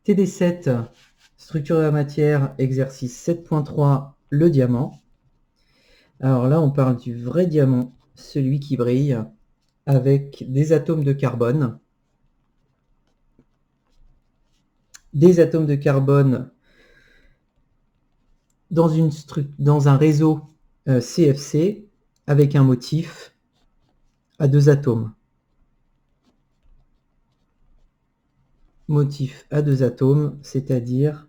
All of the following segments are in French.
TD7, structure de la matière, exercice 7.3, le diamant. Alors là, on parle du vrai diamant, celui qui brille, avec des atomes de carbone. Des atomes de carbone dans un réseau CFC avec un motif à deux atomes. Motif à deux atomes, c'est-à-dire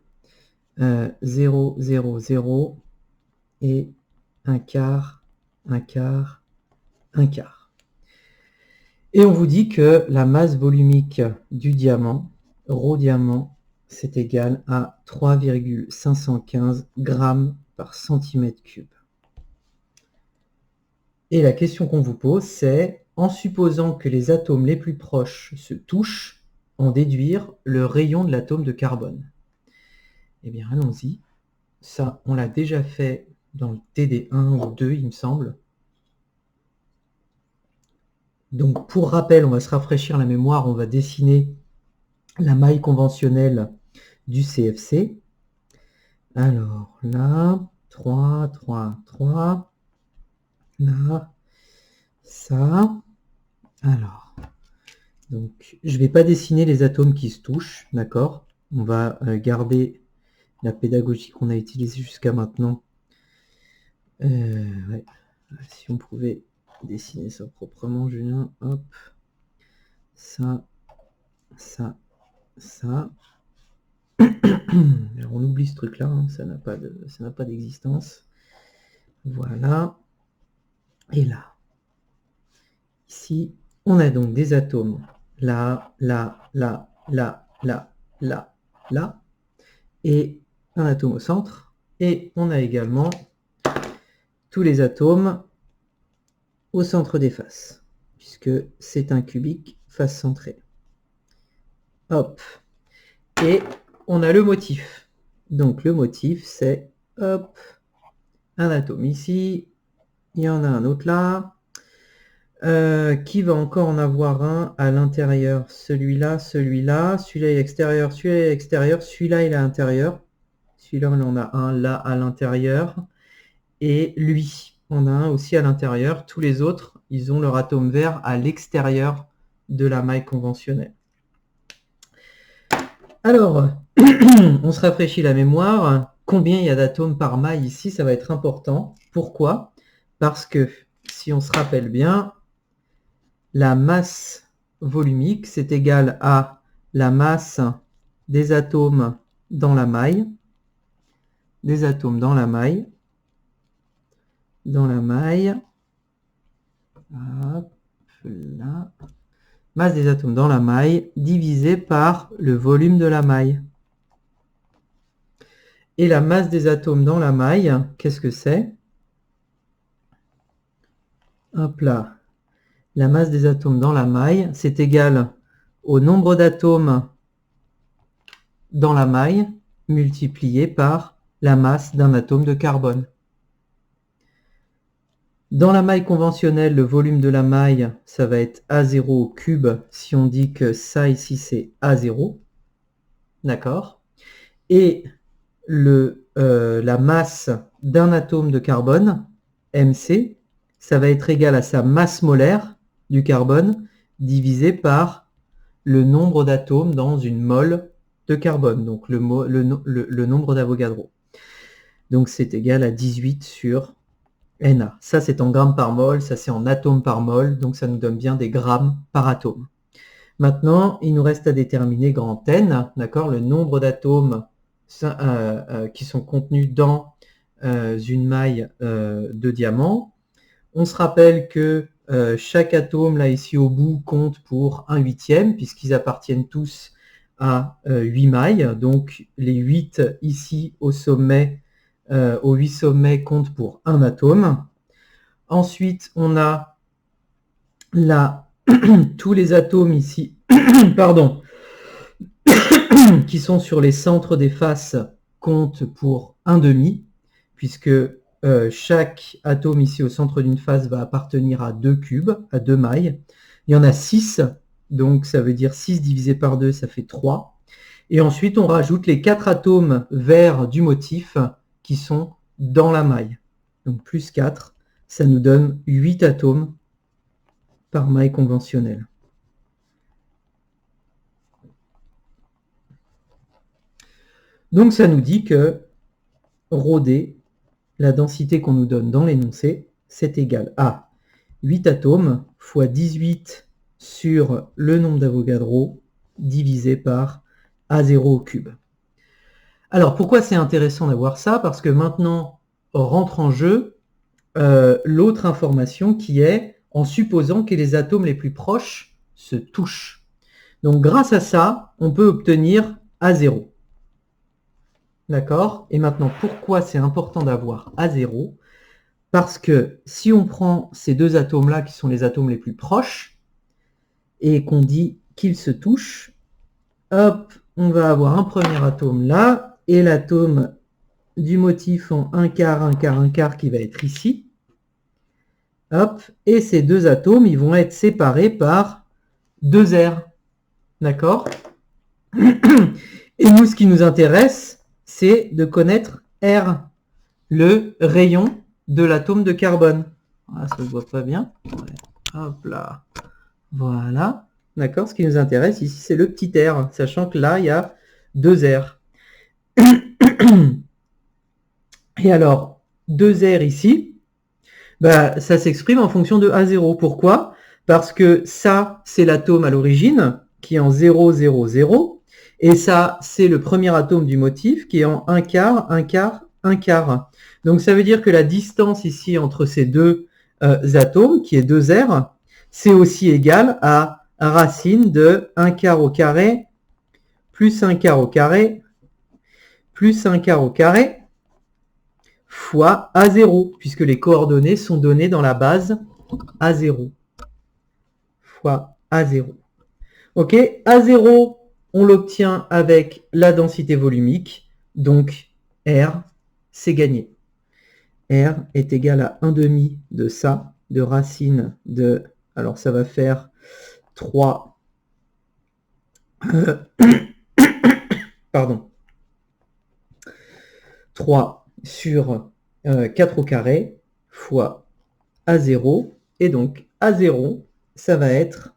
0, 0, 0 et un quart, un quart, un quart. Et on vous dit que la masse volumique du diamant, ρ diamant, c'est égal à 3,515 grammes par centimètre cube. Et la question qu'on vous pose, c'est, en supposant que les atomes les plus proches se touchent, en déduire le rayon de l'atome de carbone. Eh bien, allons-y. Ça, on l'a déjà fait dans le TD1 ou 2, il me semble. Donc, pour rappel, on va se rafraîchir la mémoire, on va dessiner la maille conventionnelle du CFC. Alors, là, 3, 3, 3. Là, ça. Alors, donc, je ne vais pas dessiner les atomes qui se touchent, d'accord? On va garder la pédagogie qu'on a utilisée jusqu'à maintenant. Ouais. Si on pouvait dessiner ça proprement, Julien, hop, ça, ça, ça. Alors on oublie ce truc-là, hein, ça n'a pas d'existence. Voilà. Et là. Ici, on a donc des atomes là, là, là, là, là, là, là, et un atome au centre. Et on a également tous les atomes au centre des faces, puisque c'est un cubique face centrée. Hop. Et on a le motif. Donc le motif, c'est, hop, un atome ici, il y en a un autre là, qui va encore en avoir un à l'intérieur, celui-là, celui-là, celui-là est extérieur, celui-là est extérieur, celui-là il est à l'intérieur, celui-là on en a un là à l'intérieur, et lui, on a un aussi à l'intérieur, tous les autres, ils ont leur atome vert à l'extérieur de la maille conventionnelle. Alors, on se rafraîchit la mémoire, combien il y a d'atomes par maille ici, ça va être important. Pourquoi? Parce que, si on se rappelle bien, la masse volumique, c'est égal à la masse des atomes dans la maille, hop, là, masse des atomes dans la maille, divisé par le volume de la maille. Et la masse des atomes dans la maille, qu'est-ce que c'est? Hop là. La masse des atomes dans la maille, c'est égal au nombre d'atomes dans la maille multiplié par la masse d'un atome de carbone. Dans la maille conventionnelle, le volume de la maille, ça va être A0 au cube si on dit que ça ici c'est A0. D'accord? Et la masse d'un atome de carbone, MC, ça va être égal à sa masse molaire du carbone divisé par le nombre d'atomes dans une mole de carbone, donc le nombre d'Avogadro. Donc c'est égal à 18 sur Na. Ça c'est en grammes par mol, ça c'est en atomes par mol, donc ça nous donne bien des grammes par atome. Maintenant, il nous reste à déterminer grand N, d'accord, le nombre d'atomes qui sont contenus dans une maille de diamant. On se rappelle que chaque atome, là, ici au bout, compte pour 1/8, puisqu'ils appartiennent tous à 8 mailles. Donc, les 8 ici au sommet, aux 8 sommets, comptent pour un atome. Ensuite, on a là tous les atomes ici, pardon, qui sont sur les centres des faces comptent pour 1/2, puisque chaque atome ici au centre d'une face va appartenir à 2 cubes, à 2 mailles. Il y en a 6, donc ça veut dire 6 divisé par 2, ça fait 3. Et ensuite, on rajoute les 4 atomes verts du motif qui sont dans la maille. Donc plus 4, ça nous donne 8 atomes par maille conventionnelle. Donc ça nous dit que ρD, la densité qu'on nous donne dans l'énoncé, c'est égal à 8 atomes fois 18 sur le nombre d'Avogadro divisé par A0 au cube. Alors pourquoi c'est intéressant d'avoir ça? Parce que maintenant rentre en jeu l'autre information qui est en supposant que les atomes les plus proches se touchent. Donc grâce à ça, on peut obtenir A0. D'accord? Et maintenant, pourquoi c'est important d'avoir A0? Parce que si on prend ces deux atomes-là, qui sont les atomes les plus proches, et qu'on dit qu'ils se touchent, hop, on va avoir un premier atome là, et l'atome du motif en 1 quart, 1 quart, 1 quart qui va être ici. Hop, et ces deux atomes, ils vont être séparés par 2 R. D'accord? Et nous, ce qui nous intéresse, c'est de connaître R, le rayon de l'atome de carbone. Ah, ça ne se voit pas bien. Ouais. Hop là. Voilà. D'accord? Ce qui nous intéresse ici, c'est le petit R, sachant que là, il y a 2 R. Et alors, 2 R ici, bah, ça s'exprime en fonction de A0. Pourquoi? Parce que ça, c'est l'atome à l'origine, qui est en 0, 0, 0. Et ça, c'est le premier atome du motif, qui est en 1 quart, 1 quart, 1 quart. Donc ça veut dire que la distance ici entre ces deux atomes, qui est 2 R, c'est aussi égal à racine de 1 quart au carré, plus 1 quart au carré, plus 1 quart au carré, fois A0, puisque les coordonnées sont données dans la base A0, fois A0. Ok, A0, on l'obtient avec la densité volumique, donc R, c'est gagné. R est égal à 1/2 de ça, de racine de, alors ça va faire 3, pardon, 3 sur 4 au carré fois A0, et donc A0, ça va être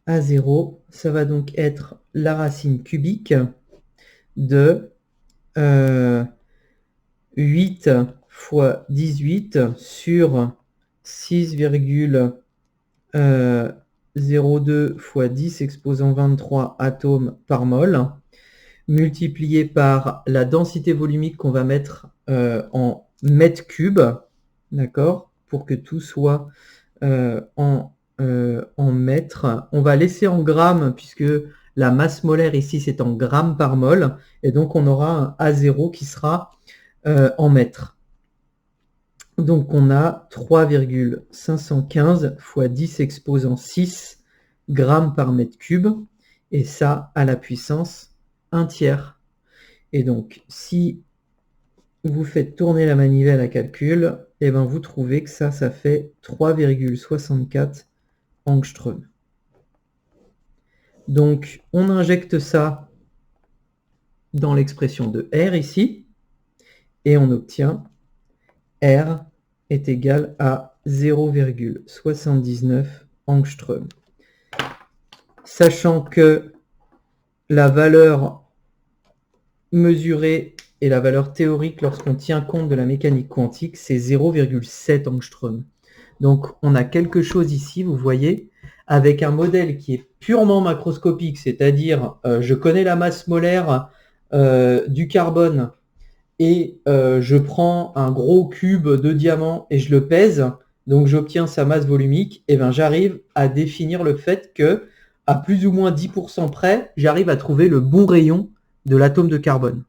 A0, ça va donc être la racine cubique de 8 fois 18 sur 6,02 fois 10 exposant 23 atomes par mol, multiplié par la densité volumique qu'on va mettre en mètres cubes, d'accord, pour que tout soit en mètres. On va laisser en grammes, puisque la masse molaire ici, c'est en grammes par mol, et donc on aura un A0 qui sera en mètres. Donc on a 3,515 fois 10 exposant 6 grammes par mètre cube, et ça à la puissance 1 tiers. Et donc, si vous faites tourner la manivelle à calcul, et ben vous trouvez que ça fait 3,64 angstrom. Donc, on injecte ça dans l'expression de R ici, et on obtient R est égal à 0,79 angstrom. Sachant que la valeur mesurée et la valeur théorique lorsqu'on tient compte de la mécanique quantique, c'est 0,7 angstrom. Donc on a quelque chose ici, vous voyez, avec un modèle qui est purement macroscopique, c'est-à-dire je connais la masse molaire du carbone et je prends un gros cube de diamant et je le pèse, donc j'obtiens sa masse volumique, et bien j'arrive à définir le fait que à plus ou moins 10% près, j'arrive à trouver le bon rayon de l'atome de carbone.